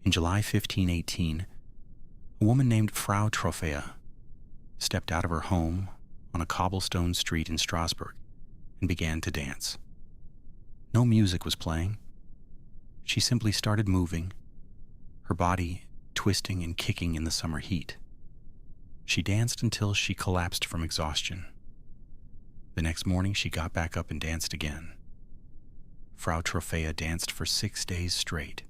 In July 1518, a woman named Frau Troffea stepped out of her home on a cobblestone street in Strasbourg and began to dance. No music was playing. She simply started moving, her body twisting and kicking in the summer heat. She danced until she collapsed from exhaustion. The next morning, she got back up and danced again. Frau Troffea danced for 6 days straight.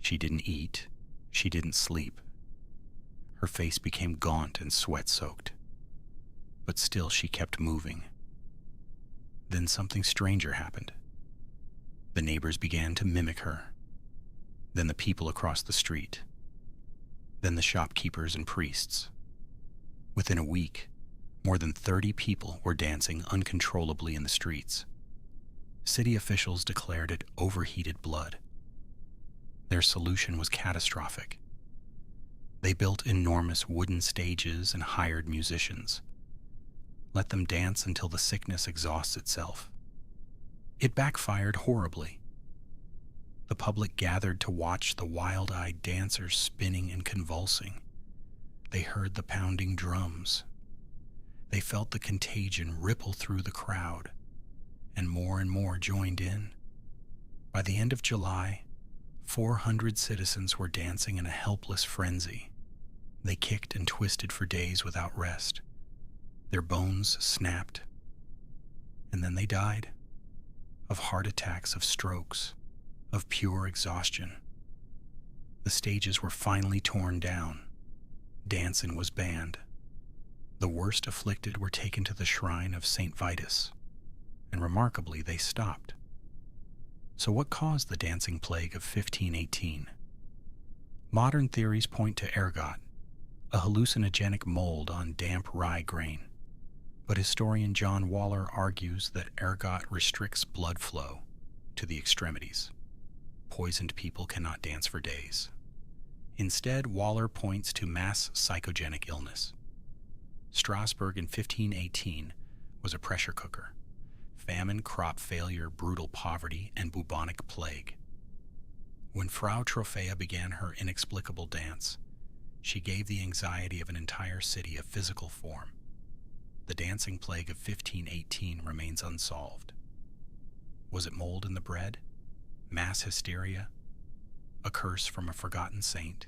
She didn't eat. She didn't sleep. Her face became gaunt and sweat-soaked. But still she kept moving. Then something stranger happened. The neighbors began to mimic her. Then the people across the street. Then the shopkeepers and priests. Within a week, more than 30 people were dancing uncontrollably in the streets. City officials declared it overheated blood. Their solution was catastrophic. They built enormous wooden stages and hired musicians. Let them dance until the sickness exhausts itself. It backfired horribly. The public gathered to watch the wild-eyed dancers spinning and convulsing. They heard the pounding drums. They felt the contagion ripple through the crowd, and more joined in. By the end of July, 400 citizens were dancing in a helpless frenzy. They kicked and twisted for days without rest. Their bones snapped, and then they died of heart attacks, of strokes, of pure exhaustion. The stages were finally torn down. Dancing was banned. The worst afflicted were taken to the shrine of St. Vitus, and remarkably, they stopped. So what caused the dancing plague of 1518? Modern theories point to ergot, a hallucinogenic mold on damp rye grain. But historian John Waller argues that ergot restricts blood flow to the extremities. Poisoned people cannot dance for days. Instead, Waller points to mass psychogenic illness. Strasbourg in 1518 was a pressure cooker. Famine, crop failure, brutal poverty, and bubonic plague. When Frau Troffea began her inexplicable dance, she gave the anxiety of an entire city a physical form. The dancing plague of 1518 remains unsolved. Was it mold in the bread? Mass hysteria? A curse from a forgotten saint?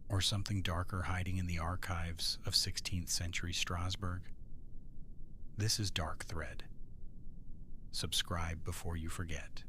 Or something darker hiding in the archives of 16th century Strasbourg? This is Dark Thread. Subscribe before you forget.